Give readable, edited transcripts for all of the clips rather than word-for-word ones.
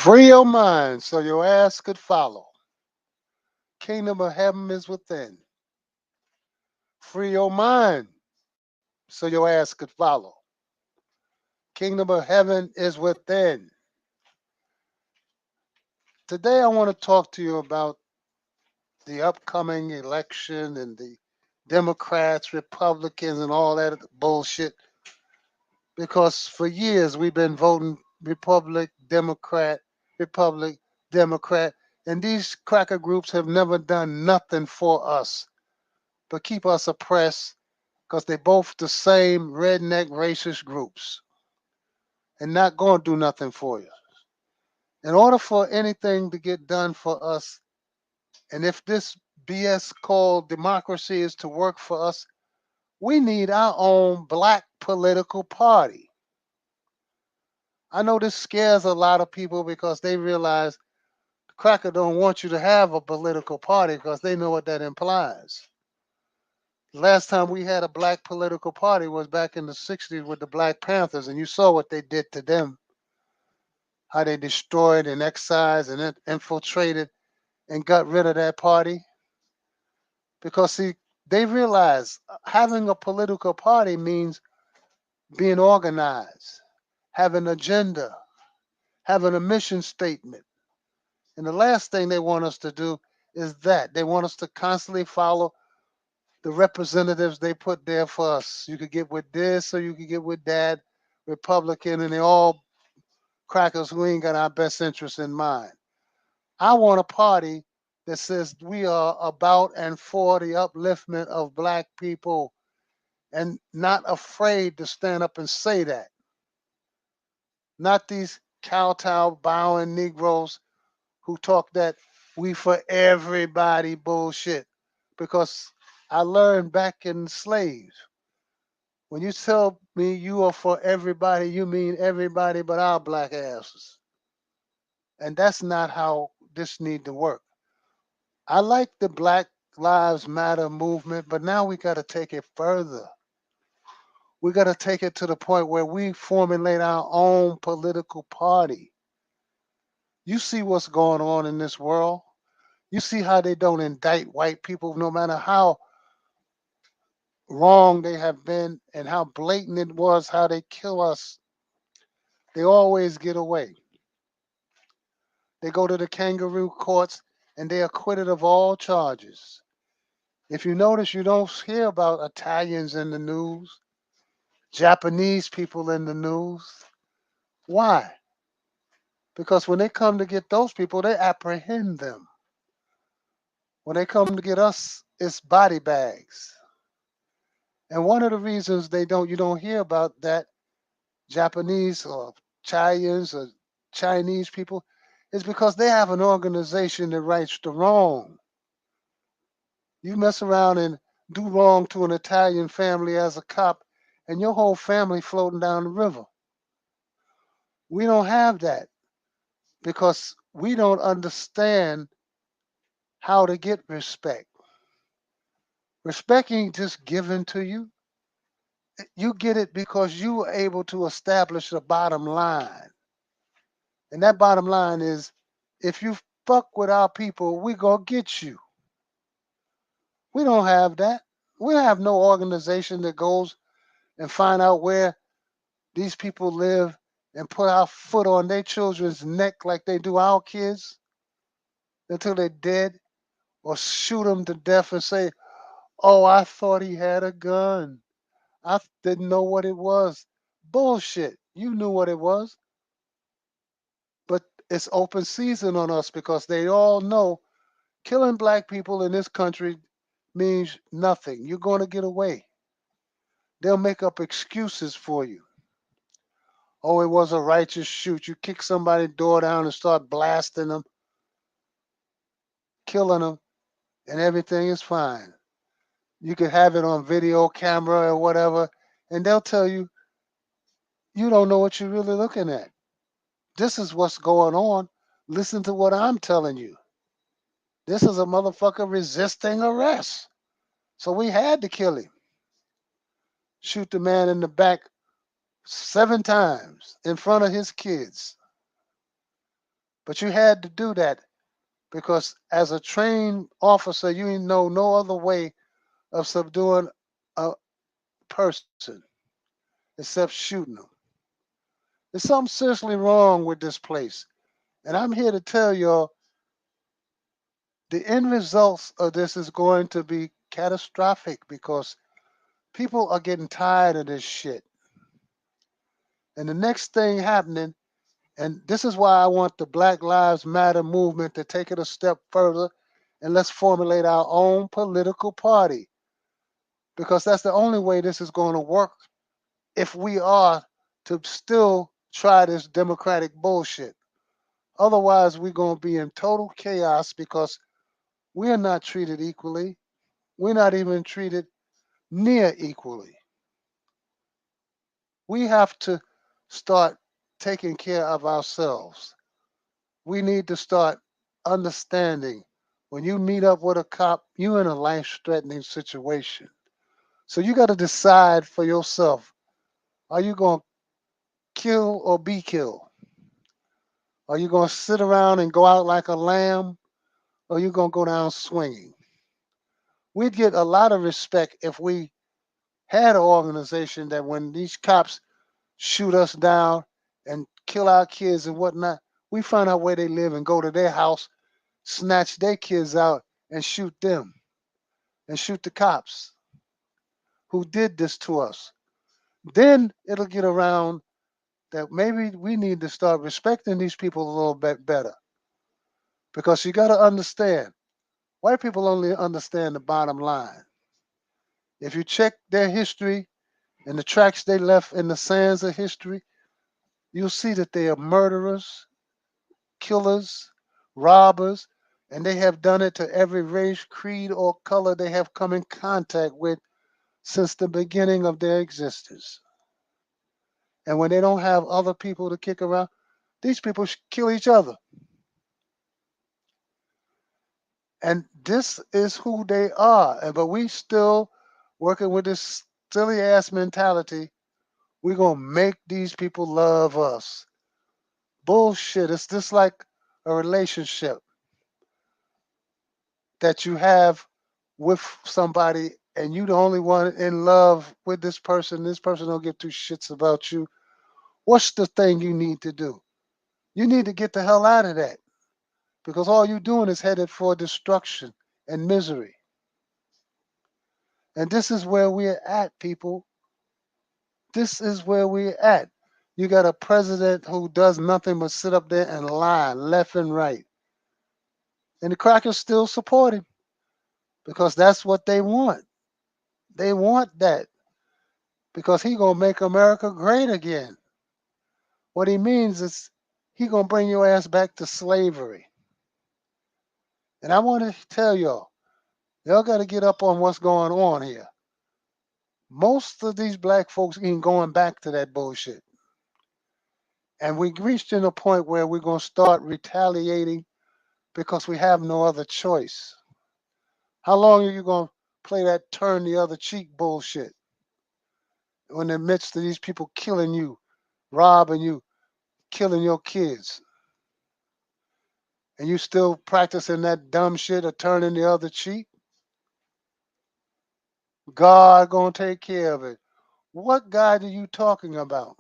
Free your mind so your ass could follow. Kingdom of heaven is within. Free your mind so your ass could follow. Kingdom of heaven is within. Today I want to talk to you about the upcoming election and the Democrats, Republicans, and all that bullshit. Because for years we've been voting Republic, Democrat, and these cracker groups have never done nothing for us but keep us oppressed because they both the same redneck racist groups and not going to do nothing for you. In order for anything to get done for us, and if this BS called democracy is to work for us, we need our own black political party. I know this scares a lot of people because they realize the cracker don't want you to have a political party because they know what that implies. The last time we had a black political party was back in the 60s with the Black Panthers, and you saw what they did to them, how they destroyed and excised and infiltrated and got rid of that party. Because, see, they realize having a political party means being organized, having an agenda, having a mission statement. And the last thing they want us to do is that. They want us to constantly follow the representatives they put there for us. You could get with this or you could get with that, Republican, and they all crackers who ain't got our best interests in mind. I want a party that says we are about and for the upliftment of black people and not afraid to stand up and say that. Not these kowtow bowing Negroes who talk that we for everybody bullshit. Because I learned back in slaves, when you tell me you are for everybody, you mean everybody but our black asses. And that's not how this need to work. I like the Black Lives Matter movement, but now we got to take it further. We got to take it to the point where we formulate our own political party. You see what's going on in this world. You see how they don't indict white people no matter how wrong they have been and how blatant it was how they kill us. They always get away. They go to the kangaroo courts and they're acquitted of all charges. If you notice, you don't hear about Italians in the news, Japanese people in the news. Why? Because when they come to get those people, they apprehend them. When they come to get us, it's body bags. And one of the reasons you don't hear about that Japanese or Italians or Chinese people is because they have an organization that rights the wrong. You mess around and do wrong to an Italian family as a cop, and your whole family floating down the river. We don't have that because we don't understand how to get respect. Respect ain't just given to you. You get it because you were able to establish the bottom line. And that bottom line is if you fuck with our people, we gonna get you. We don't have that. We don't have no organization that goes and find out where these people live and put our foot on their children's neck like they do our kids until they're dead or shoot them to death and say, oh, I thought he had a gun. I didn't know what it was. Bullshit. You knew what it was. But it's open season on us because they all know killing black people in this country means nothing. You're going to get away. They'll make up excuses for you. Oh, it was a righteous shoot. You kick somebody's door down and start blasting them, killing them, and everything is fine. You could have it on video camera or whatever, and they'll tell you, you don't know what you're really looking at. This is what's going on. Listen to what I'm telling you. This is a motherfucker resisting arrest. So we had to kill him. Shoot the man in the back 7 times in front of his kids. But you had to do that because as a trained officer, you know no other way of subduing a person except shooting them. There's something seriously wrong with this place. And I'm here to tell y'all the end results of this is going to be catastrophic because people are getting tired of this shit. And the next thing happening, and this is why I want the Black Lives Matter movement to take it a step further and let's formulate our own political party because that's the only way this is going to work if we are to still try this democratic bullshit. Otherwise, we're going to be in total chaos because we're not treated equally. We're not even treated near equally. We have to start taking care of ourselves. We need to start understanding when you meet up with a cop, you're in a life threatening situation. So you got to decide for yourself, are you going to kill or be killed? Are you going to sit around and go out like a lamb or are you going to go down swinging? We'd get a lot of respect if we had an organization that when these cops shoot us down and kill our kids and whatnot, we find out where they live and go to their house, snatch their kids out and shoot them and shoot the cops who did this to us. Then it'll get around that maybe we need to start respecting these people a little bit better. Because you got to understand, white people only understand the bottom line. If you check their history and the tracks they left in the sands of history, you'll see that they are murderers, killers, robbers, and they have done it to every race, creed, or color they have come in contact with since the beginning of their existence. And when they don't have other people to kick around, these people kill each other. And this is who they are. But we still working with this silly ass mentality. We're going to make these people love us. Bullshit. It's just like a relationship that you have with somebody and you the only one in love with this person. This person don't give two shits about you. What's the thing you need to do? You need to get the hell out of that because all you're doing is headed for destruction and misery. And this is where we're at, people. This is where we're at. You got a president who does nothing but sit up there and lie left and right. And the crackers still support him because that's what they want. They want that because he gonna make America great again. What he means is he gonna bring your ass back to slavery. And I want to tell y'all got to get up on what's going on here. Most of these black folks ain't going back to that bullshit. And we reached in a point where we're gonna start retaliating because we have no other choice. How long are you gonna play that turn the other cheek bullshit in the midst of these people killing you, robbing you, killing your kids? And you still practicing that dumb shit of turning the other cheek? God gonna take care of it. What God are you talking about?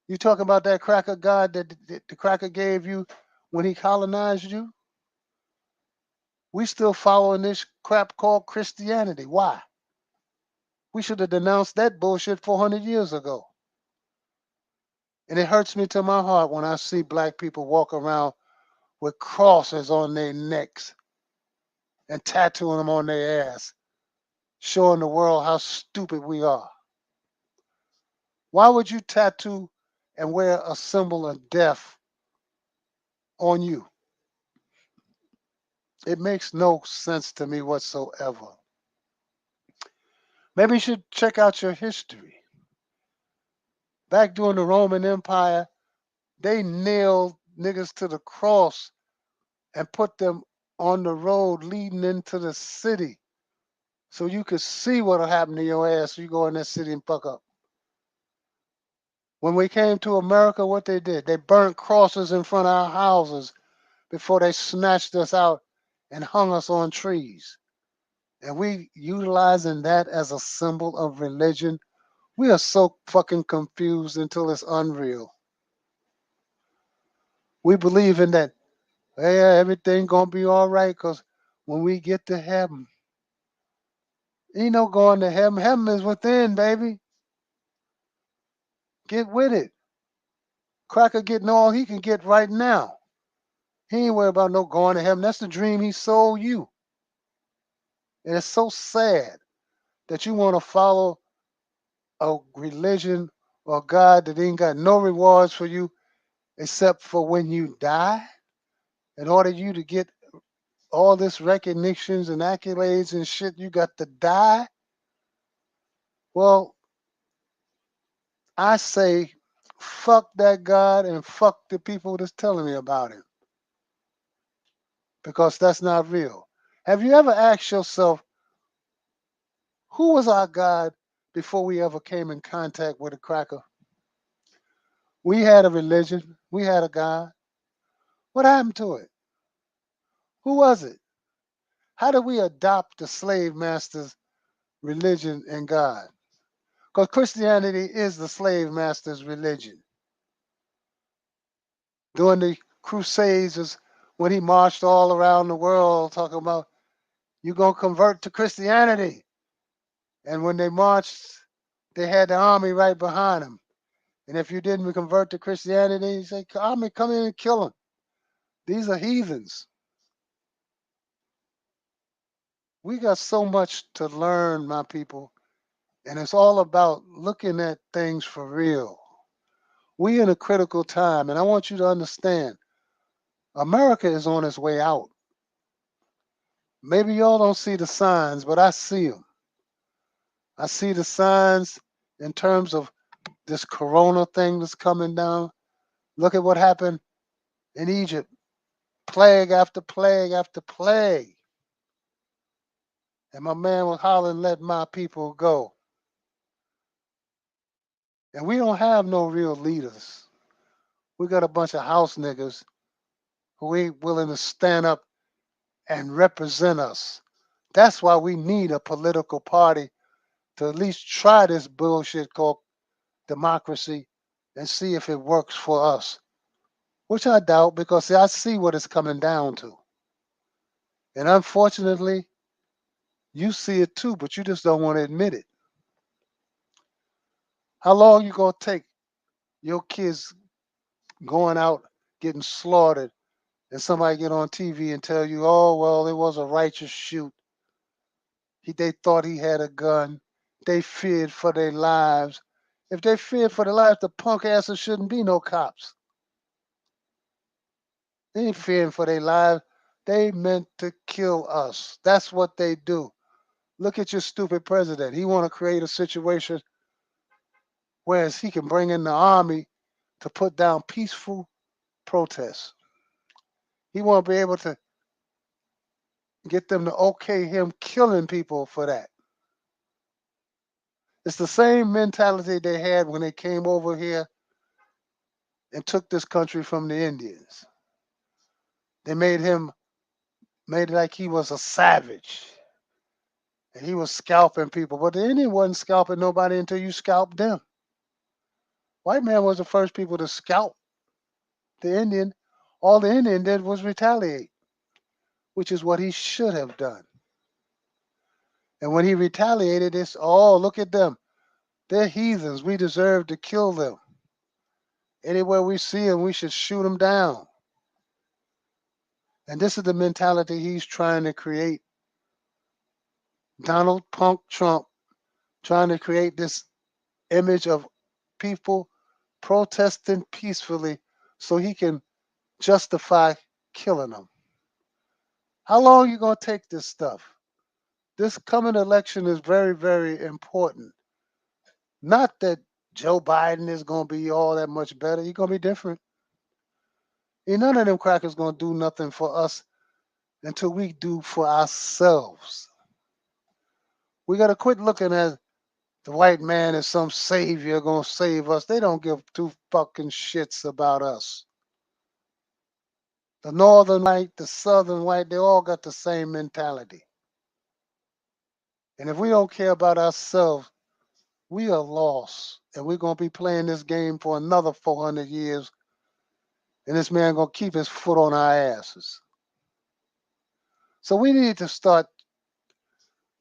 You talking about that cracker God that the cracker gave you when he colonized you? We still following this crap called Christianity. Why? We should have denounced that bullshit 400 years ago. And it hurts me to my heart when I see black people walk around with crosses on their necks and tattooing them on their ass, showing the world how stupid we are. Why would you tattoo and wear a symbol of death on you? It makes no sense to me whatsoever. Maybe you should check out your history. Back during the Roman Empire, they nailed niggas to the cross and put them on the road leading into the city so you could see what'll happen to your ass when you go in that city and fuck up. When we came to America, what they did, they burnt crosses in front of our houses before they snatched us out and hung us on trees. And we utilizing that as a symbol of religion. We are so fucking confused until it's unreal. We believe in that, hey, everything gonna be all right because when we get to heaven, ain't no going to heaven. Heaven is within, baby. Get with it. Cracker getting all he can get right now. He ain't worried about no going to heaven. That's the dream he sold you. And it's so sad that you want to follow a religion or God that ain't got no rewards for you except for when you die. In order you to get all this recognitions and accolades and shit, you got to die. Well, I say fuck that God and fuck the people that's telling me about him because that's not real. Have you ever asked yourself, who was our God before we ever came in contact with a cracker? We had a religion, we had a God. What happened to it? Who was it? How did we adopt the slave master's religion and God? Because Christianity is the slave master's religion. During the Crusades, is when he marched all around the world talking about you gonna convert to Christianity. And when they marched, they had the army right behind them. And if you didn't convert to Christianity, you say, army, come in and kill them. These are heathens. We got so much to learn, my people. And it's all about looking at things for real. We in a critical time, and I want you to understand, America is on its way out. Maybe y'all don't see the signs, but I see them. I see the signs in terms of this corona thing that's coming down. Look at what happened in Egypt. Plague after plague after plague. And my man was hollering, let my people go. And we don't have no real leaders. We got a bunch of house niggas who ain't willing to stand up and represent us. That's why we need a political party to at least try this bullshit called democracy and see if it works for us, which I doubt because see, I see what it's coming down to. And unfortunately, you see it too, but you just don't want to admit it. How long you gonna take your kids going out getting slaughtered and somebody get on TV and tell you, oh well, it was a righteous shoot. They thought he had a gun. They feared for their lives. If they feared for their lives, the punk asses shouldn't be no cops. They ain't fearing for their lives. They meant to kill us. That's what they do. Look at your stupid president. He want to create a situation where he can bring in the army to put down peaceful protests. He want to be able to get them to okay him killing people for that. It's the same mentality they had when they came over here and took this country from the Indians. They made it like he was a savage and he was scalping people. But the Indian wasn't scalping nobody until you scalped them. White man was the first people to scalp the Indian. All the Indian did was retaliate, which is what he should have done. And when he retaliated, it's, oh, look at them. They're heathens. We deserve to kill them. Anywhere we see them, we should shoot them down. And this is the mentality he's trying to create. Donald Punk Trump trying to create this image of people protesting peacefully so he can justify killing them. How long are you going to take this stuff? This coming election is very, very important. Not that Joe Biden is going to be all that much better. He's going to be different. Ain't none of them crackers going to do nothing for us until we do for ourselves. We got to quit looking at The white man is some savior gonna save us. They don't give two fucking shits about us. The northern white, the southern white, they all got the same mentality. And if we don't care about ourselves, we are lost. And we're gonna be playing this game for another 400 years. And this man gonna keep his foot on our asses. So we need to start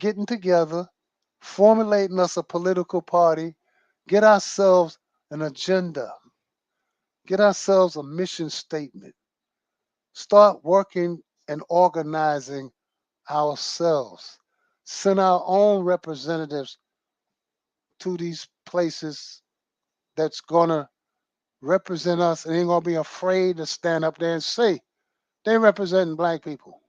getting together, formulating us a political party, get ourselves an agenda, get ourselves a mission statement, start working and organizing ourselves, send our own representatives to these places that's gonna represent us and ain't gonna be afraid to stand up there and say they representing black people.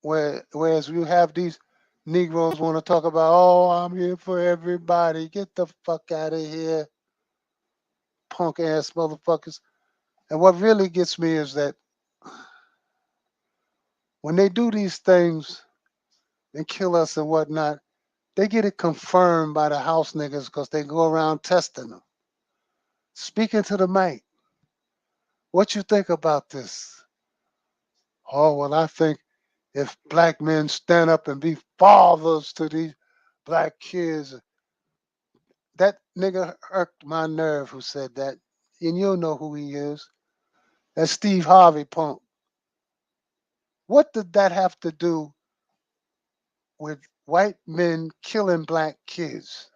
Whereas you have these Negroes want to talk about, oh, I'm here for everybody. Get the fuck out of here, punk ass motherfuckers. And what really gets me is that when they do these things and kill us and whatnot, they get it confirmed by the house niggas because they go around testing them. Speaking to the mic, what you think about this? Oh, well, I think if black men stand up and be fathers to these black kids, that nigga irked my nerve who said that. And you'll know who he is. That's Steve Harvey punk. What did that have to do with white men killing black kids?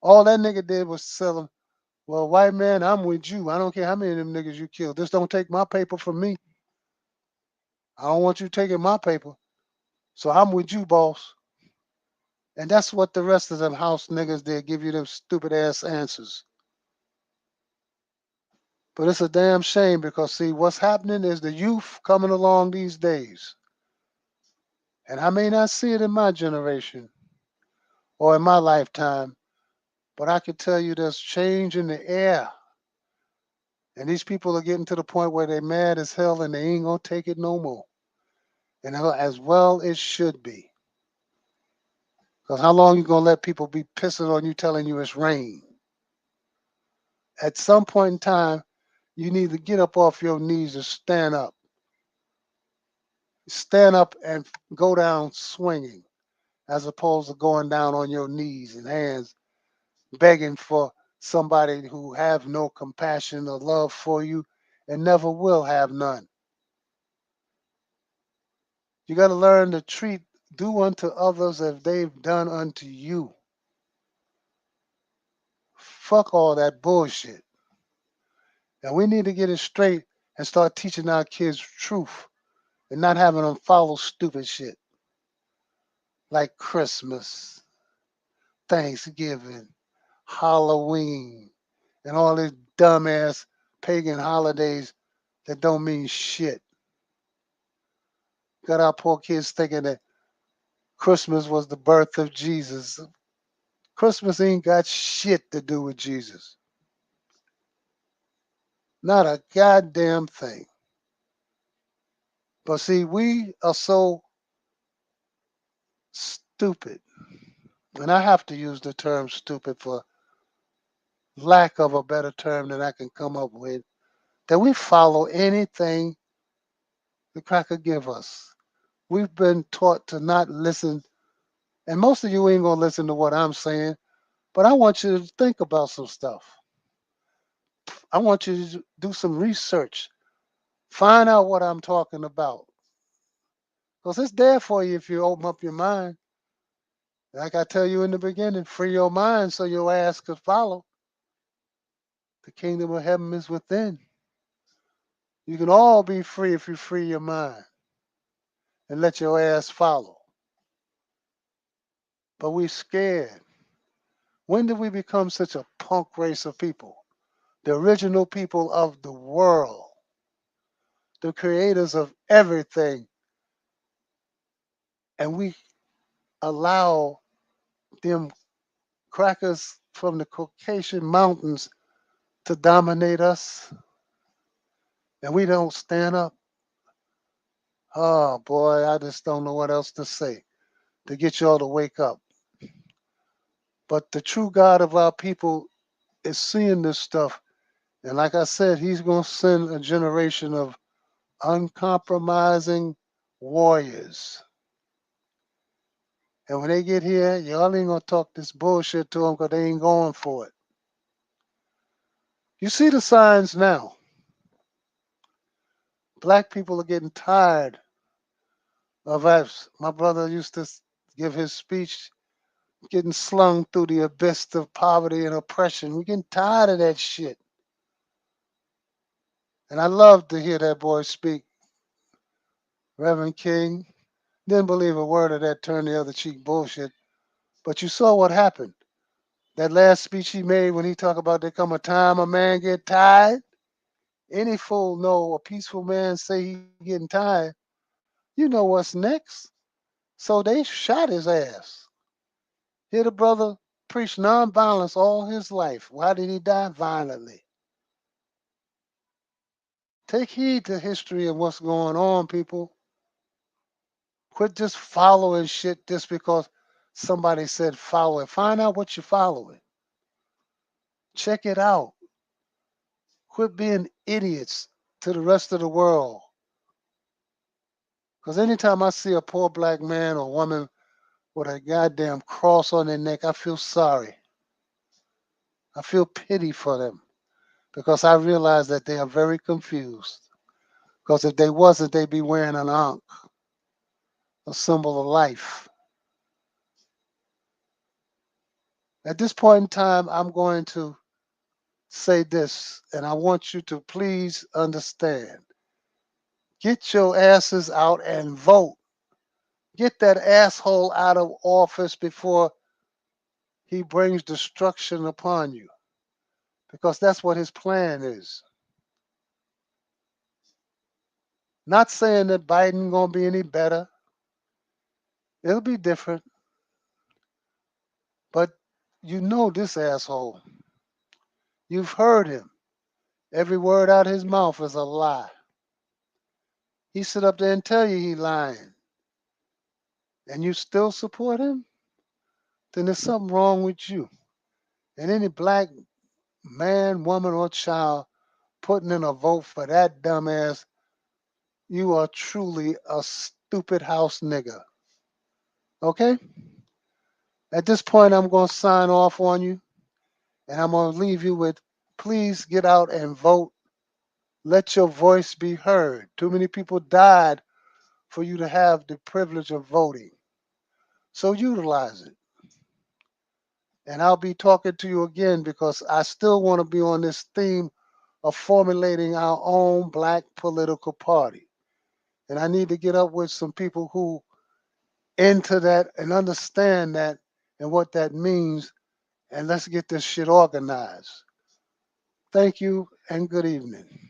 All that nigga did was tell them, well, white man, I'm with you. I don't care how many of them niggas you kill. Just don't take my paper from me. I don't want you taking my paper. So I'm with you, boss. And that's what the rest of them house niggas did, give you them stupid ass answers. But it's a damn shame because, see, what's happening is the youth coming along these days. And I may not see it in my generation or in my lifetime, but I can tell you there's change in the air. And these people are getting to the point where they're mad as hell and they ain't gonna take it no more. And as well it should be. Because how long you gonna let people be pissing on you telling you it's rain? At some point in time, you need to get up off your knees and stand up. Stand up and go down swinging as opposed to going down on your knees and hands begging for somebody who have no compassion or love for you and never will have none. You got to learn to do unto others as they've done unto you. Fuck all that bullshit. And we need to get it straight and start teaching our kids truth and not having them follow stupid shit like Christmas, Thanksgiving, Halloween, and all these dumbass pagan holidays that don't mean shit. Got our poor kids thinking that Christmas was the birth of Jesus. Christmas ain't got shit to do with Jesus. Not a goddamn thing. But see, we are so stupid. And I have to use the term stupid for lack of a better term that I can come up with, that we follow anything the cracker give us. We've been taught to not listen, and most of you ain't gonna listen to what I'm saying, but I want you to think about some stuff. I want you to do some research. Find out what I'm talking about. Because it's there for you if you open up your mind. Like I tell you in the beginning, free your mind so your ass could follow. The kingdom of heaven is within. You can all be free if you free your mind and let your ass follow. But we scared. When did we become such a punk race of people? The original people of the world, the creators of everything. And we allow them crackers from the Caucasian mountains to dominate us. And we don't stand up. Oh boy, I just don't know what else to say. to get y'all to wake up. But the true God of our people is seeing this stuff. And like I said, he's going to send a generation of uncompromising warriors. And when they get here, y'all ain't going to talk this bullshit to them because they ain't going for it. You see the signs now. Black people are getting tired of us. My brother used to give his speech getting slung through the abyss of poverty and oppression. We're getting tired of that shit. And I love to hear that boy speak. Reverend King didn't believe a word of that turn the other cheek bullshit. But you saw what happened. That last speech he made when he talked about there come a time a man get tired. Any fool know a peaceful man say he getting tired. You know what's next. So they shot his ass. Here the brother preached nonviolence all his life. Why did he die? Violently. Take heed to history and what's going on, people. Quit just following shit just because somebody said follow it. Find out what you're following. Check it out. Quit being idiots to the rest of the world. Because anytime I see a poor black man or woman with a goddamn cross on their neck, I feel sorry. I feel pity for them because I realize that they are very confused. Because if they wasn't, they'd be wearing an ankh, a symbol of life. At this point in time, I'm going to say this, and I want you to please understand. Get your asses out and vote. Get that asshole out of office before he brings destruction upon you, because that's what his plan is. Not saying that Biden gonna be any better. It'll be different, but you know this asshole. You've heard him. Every word out of his mouth is a lie. He sit up there and tell you he lying, and you still support him? Then there's something wrong with you. And any black man, woman, or child putting in a vote for that dumbass, you are truly a stupid house nigga. Okay? At this point, I'm going to sign off on you, and I'm going to leave you with please get out and vote. Let your voice be heard. Too many people died for you to have the privilege of voting. So utilize it. And I'll be talking to you again because I still want to be on this theme of formulating our own black political party. And I need to get up with some people who into that and understand that and what that means. And let's get this shit organized. Thank you and good evening.